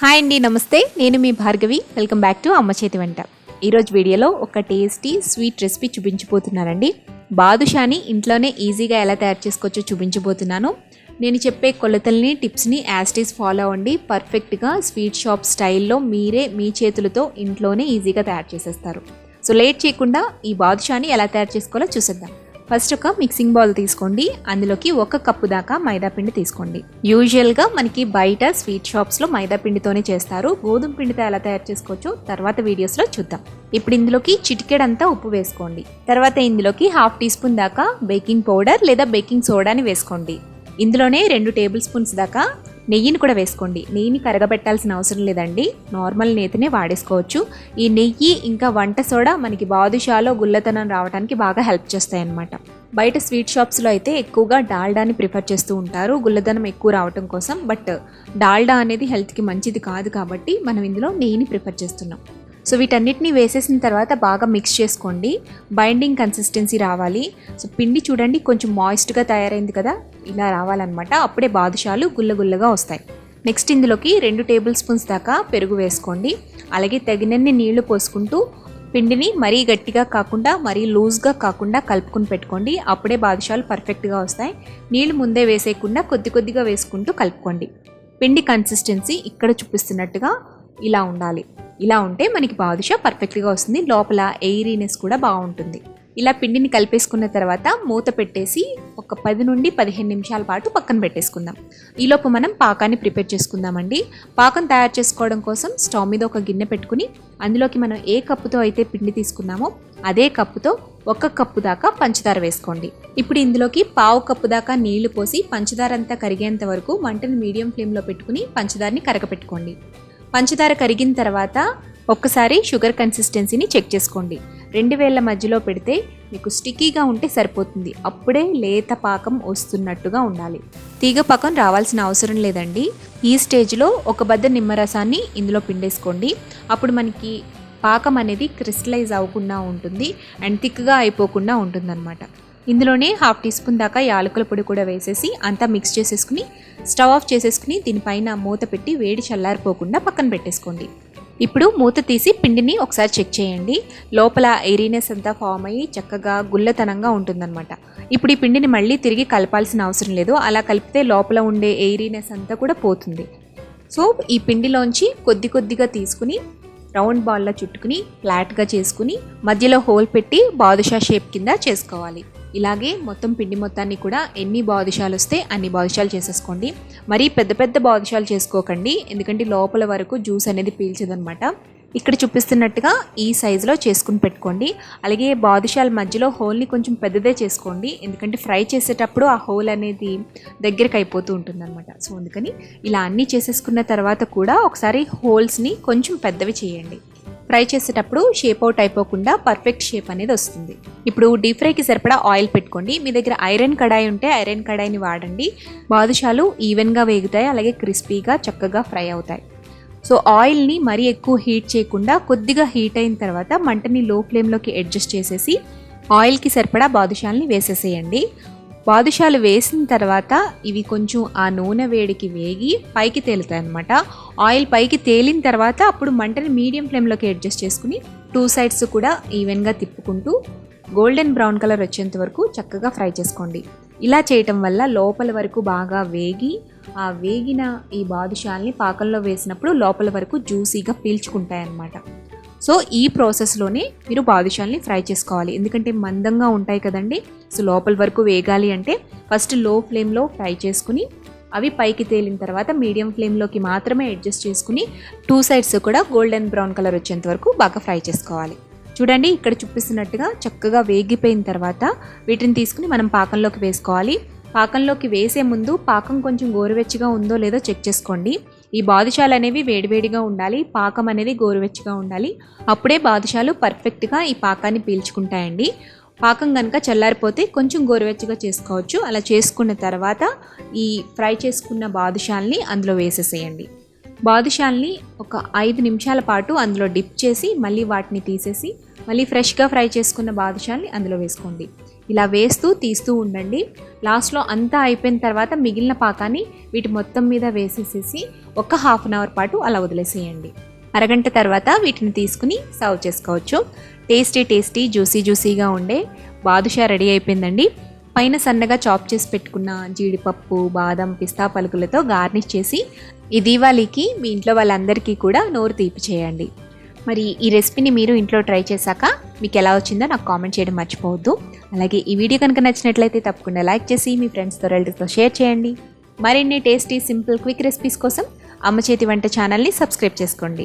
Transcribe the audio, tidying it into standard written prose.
Hi అండి, నమస్తే. నేను మీ భార్గవి. వెల్కమ్ బ్యాక్ టు అమ్మ చేతి వంట. ఈరోజు వీడియోలో ఒక టేస్టీ స్వీట్ రెసిపీ చూపించబోతున్నానండి. బాదుషాని ఇంట్లోనే ఈజీగా ఎలా తయారు చేసుకోవచ్చో చూపించబోతున్నాను. నేను చెప్పే కొలతల్ని, టిప్స్ని యాస్టీస్ ఫాలో అవ్వండి. పర్ఫెక్ట్గా స్వీట్ షాప్ స్టైల్లో మీరే మీ చేతులతో ఇంట్లోనే ఈజీగా తయారు చేసేస్తారు. సో లేట్ చేయకుండా ఈ బాదుషాని ఎలా తయారు చేసుకోవాలో చూసేద్దాం. ఫస్ట్ ఒక మిక్సింగ్ బౌల్ తీసుకోండి. అందులోకి 1 కప్పు దాకా మైదా పిండి తీసుకోండి. యూజువల్గా మనకి బయట స్వీట్ షాప్స్లో మైదా పిండితోనే చేస్తారు. గోధుమ పిండితో ఎలా తయారు చేసుకోవచ్చో తర్వాత వీడియోస్లో చూద్దాం. ఇప్పుడు ఇందులోకి చిటికెడంతా ఉప్పు వేసుకోండి. తర్వాత ఇందులోకి 1/2 టీ స్పూన్ దాకా బేకింగ్ పౌడర్ లేదా బేకింగ్ సోడాని వేసుకోండి. ఇందులోనే 2 టేబుల్ స్పూన్స్ దాకా నెయ్యిని కూడా వేసుకోండి. నెయ్యిని కరగబెట్టాల్సిన అవసరం లేదండి, నార్మల్ నేతినే వాడేసుకోవచ్చు. ఈ నెయ్యి ఇంకా వంట సోడా మనకి బాదుషాలో గుల్లతనం రావడానికి బాగా హెల్ప్ చేస్తాయి అన్నమాట. బయట స్వీట్ షాప్స్లో అయితే ఎక్కువగా డాల్డాని ప్రిఫర్ చేస్తూ ఉంటారు గుల్లదనం ఎక్కువ రావడం కోసం. బట్ డాల్డా అనేది హెల్త్కి మంచిది కాదు కాబట్టి మనం ఇందులో నెయ్యిని ప్రిఫర్ చేస్తున్నాం. సో వీటన్నిటిని వేసేసిన తర్వాత బాగా మిక్స్ చేసుకోండి. బైండింగ్ కన్సిస్టెన్సీ రావాలి. సో పిండి చూడండి కొంచెం మాయిస్ట్గా తయారైంది కదా, ఇలా రావాలన్నమాట. అప్పుడే బాదుషాలు గుల్లగుల్లగా వస్తాయి. నెక్స్ట్ ఇందులోకి 2 టేబుల్ స్పూన్స్ దాకా పెరుగు వేసుకోండి. అలాగే తగినన్ని నీళ్లు పోసుకుంటూ పిండిని మరీ గట్టిగా కాకుండా మరీ లూజ్గా కాకుండా కలుపుకుని పెట్టుకోండి. అప్పుడే బాదుషాలు పర్ఫెక్ట్గా వస్తాయి. నీళ్లు ముందే వేసేయకుండా కొద్ది కొద్దిగా వేసుకుంటూ కలుపుకోండి. పిండి కన్సిస్టెన్సీ ఇక్కడ చూపిస్తున్నట్టుగా ఇలా ఉండాలి. ఇలా ఉంటే మనకి బాదుషా పర్ఫెక్ట్గా వస్తుంది. లోపల ఎయిరీనెస్ కూడా బాగుంటుంది. ఇలా పిండిని కలిపేసుకున్న తర్వాత మూత పెట్టేసి ఒక 10 నుండి 15 నిమిషాల పాటు పక్కన పెట్టేసుకుందాం. ఈలోపు మనం పాకాన్ని ప్రిపేర్ చేసుకుందామండి. పాకం తయారు చేసుకోవడం కోసం స్టవ్ మీద ఒక గిన్నె పెట్టుకుని అందులోకి మనం ఏ కప్పుతో అయితే పిండి తీసుకున్నామో అదే కప్పుతో 1 కప్పు దాకా పంచదార వేసుకోండి. ఇప్పుడు ఇందులోకి 1/2 కప్పు దాకా నీళ్లు పోసి పంచదార అంతా కరిగేంత వరకు మంటని మీడియం ఫ్లేమ్లో పెట్టుకుని పంచదారని కరగపెట్టుకోండి. పంచదార కరిగిన తర్వాత ఒక్కసారి షుగర్ కన్సిస్టెన్సీని చెక్ చేసుకోండి. 2 వేళ్ల మధ్యలో పెడితే మీకు స్టిక్కీగా ఉంటే సరిపోతుంది. అప్పుడే లేత పాకం వస్తున్నట్టుగా ఉండాలి. తీగ పాకం రావాల్సిన అవసరం లేదండి. ఈ స్టేజ్లో 1 బద్ద నిమ్మరసాన్ని ఇందులో పిండేసుకోండి. అప్పుడు మనకి పాకం అనేది క్రిస్టలైజ్ అవ్వకుండా ఉంటుంది అండ్ థిక్గా అయిపోకుండా ఉంటుందన్నమాట. ఇందులోనే 1/2 టీ స్పూన్ దాకా యాలకుల పొడి కూడా వేసేసి అంతా మిక్స్ చేసేసుకుని స్టవ్ ఆఫ్ చేసేసుకుని దీనిపైన మూత పెట్టి వేడి చల్లారిపోకుండా పక్కన పెట్టేసుకోండి. ఇప్పుడు మూత తీసి పిండిని ఒకసారి చెక్ చేయండి. లోపల ఎయిరీనెస్ అంతా ఫామ్ అయ్యి చక్కగా గుల్లతనంగా ఉంటుందన్నమాట. ఇప్పుడు ఈ పిండిని మళ్ళీ తిరిగి కలపాల్సిన అవసరం లేదు. అలా కలిపితే లోపల ఉండే ఎయిరీనెస్ అంతా కూడా పోతుంది. సో ఈ పిండిలోంచి కొద్ది కొద్దిగా తీసుకుని రౌండ్ బాల్లా చుట్టుకుని ఫ్లాట్గా చేసుకుని మధ్యలో హోల్ పెట్టి బాదుషా షేప్ కింద చేసుకోవాలి. ఇలాగే మొత్తం పిండి మొత్తాన్ని కూడా ఎన్ని బాదుషాలు వస్తే అన్ని బాదుషాలు చేసేసుకోండి. మరీ పెద్ద పెద్ద బాదుషాలు చేసుకోకండి, ఎందుకంటే లోపల వరకు జ్యూస్ అనేది పీల్చదనమాట. ఇక్కడ చూపిస్తున్నట్టుగా ఈ సైజులో చేసుకుని పెట్టుకోండి. అలాగే బాదుషాల మధ్యలో హోల్ని కొంచెం పెద్దదే చేసుకోండి, ఎందుకంటే ఫ్రై చేసేటప్పుడు ఆ హోల్ అనేది దగ్గరికి అయిపోతూ ఉంటుందన్నమాట. సో అందుకని ఇలా అన్నీ చేసేసుకున్న తర్వాత కూడా ఒకసారి హోల్స్ని కొంచెం పెద్దవి చేయండి. ఫ్రై చేసేటప్పుడు షేప్ అవుట్ అయిపోకుండా పర్ఫెక్ట్ షేప్ అనేది వస్తుంది. ఇప్పుడు డీప్ ఫ్రైకి సరిపడా ఆయిల్ పెట్టుకోండి. మీ దగ్గర ఐరన్ కడాయి ఉంటే ఐరన్ కడాయిని వాడండి. బాదుషాలు ఈవెన్గా వేగుతాయి, అలాగే క్రిస్పీగా చక్కగా ఫ్రై అవుతాయి. సో ఆయిల్ని మరీ ఎక్కువ హీట్ చేయకుండా కొద్దిగా హీట్ అయిన తర్వాత మంటని లో ఫ్లేమ్లోకి అడ్జస్ట్ చేసేసి ఆయిల్కి సరిపడా బాదుషాలని వేసేసేయండి. బాదుషాలు వేసిన తర్వాత ఇవి కొంచెం ఆ నూనె వేడికి వేగి పైకి తేలుతాయి అన్నమాట. ఆయిల్ పైకి తేలిన తర్వాత అప్పుడు మంటని మీడియం ఫ్లేమ్లోకి అడ్జస్ట్ చేసుకుని 2 సైడ్స్ కూడా ఈవెన్గా తిప్పుకుంటూ గోల్డెన్ బ్రౌన్ కలర్ వచ్చేంత వరకు చక్కగా ఫ్రై చేసుకోండి. ఇలా చేయటం వల్ల లోపల వరకు బాగా వేగి ఆ వేగిన ఈ బాదుషాల్ని పాకంలో వేసినప్పుడు లోపల వరకు జ్యూసీగా పీల్చుకుంటాయన్నమాట. సో ఈ ప్రాసెస్లోనే మీరు బాదుషాల్ని ఫ్రై చేసుకోవాలి, ఎందుకంటే మందంగా ఉంటాయి కదండి. సో లోపల వరకు వేగాలి అంటే ఫస్ట్ లో ఫ్లేమ్లో ఫ్రై చేసుకుని అవి పైకి తేలిన తర్వాత మీడియం ఫ్లేమ్లోకి మాత్రమే అడ్జస్ట్ చేసుకుని 2 సైడ్స్ కూడా గోల్డెన్ బ్రౌన్ కలర్ వచ్చేంత వరకు బాగా ఫ్రై చేసుకోవాలి. చూడండి ఇక్కడ చూపిస్తున్నట్టుగా చక్కగా వేగిపోయిన తర్వాత వీటిని తీసుకుని మనం పాకంలోకి వేసుకోవాలి. పాకంలోకి వేసే ముందు పాకం కొంచెం గోరువెచ్చగా ఉందో లేదో చెక్ చేసుకోండి. ఈ బాదుషాలు అనేవి వేడివేడిగా ఉండాలి, పాకం అనేది గోరువెచ్చగా ఉండాలి. అప్పుడే బాదుషాలు పర్ఫెక్ట్గా ఈ పాకాన్ని పీల్చుకుంటాయండి. పాకం కనుక చల్లారిపోతే కొంచెం గోరువెచ్చగా చేసుకోవచ్చు. అలా చేసుకున్న తర్వాత ఈ ఫ్రై చేసుకున్న బాదుషాల్ని అందులో వేసేసేయండి. బాదుషాల్ని ఒక 5 నిమిషాల పాటు అందులో డిప్ చేసి మళ్ళీ వాటిని తీసేసి మళ్ళీ ఫ్రెష్గా ఫ్రై చేసుకున్న బాదుషాల్ని అందులో వేసుకోండి. ఇలా వేస్తూ తీస్తూ ఉండండి. లాస్ట్లో అంతా అయిపోయిన తర్వాత మిగిలిన పాకాన్ని వీటి మొత్తం మీద వేసేసేసి ఒక హాఫ్ అన్ అవర్ పాటు అలా వదిలేసేయండి. అరగంట తర్వాత వీటిని తీసుకుని సర్వ్ చేసుకోవచ్చు. టేస్టీ జ్యూసీగా ఉండే బాదుషా రెడీ అయిపోయిందండి. పైన సన్నగా చాప్ చేసి పెట్టుకున్న జీడిపప్పు, బాదం, పిస్తా పలుకులతో గార్నిష్ చేసి ఈ దీవాళీకి మీ ఇంట్లో వాళ్ళందరికీ కూడా నోరు తీపి చేయండి. మరి ఈ రెసిపీని మీరు ఇంట్లో ట్రై చేశాక మీకు ఎలా వచ్చిందో నాకు కామెంట్ చేయడం మర్చిపోవద్దు. అలాగే ఈ వీడియో కనుక నచ్చినట్లయితే తప్పకుండా లైక్ చేసి మీ ఫ్రెండ్స్తో రిలేటివ్స్తో షేర్ చేయండి. మరిన్ని టేస్టీ, సింపుల్, క్విక్ రెసిపీస్ కోసం అమ్మ చేతి వంట ఛానల్ని సబ్స్క్రైబ్ చేసుకోండి.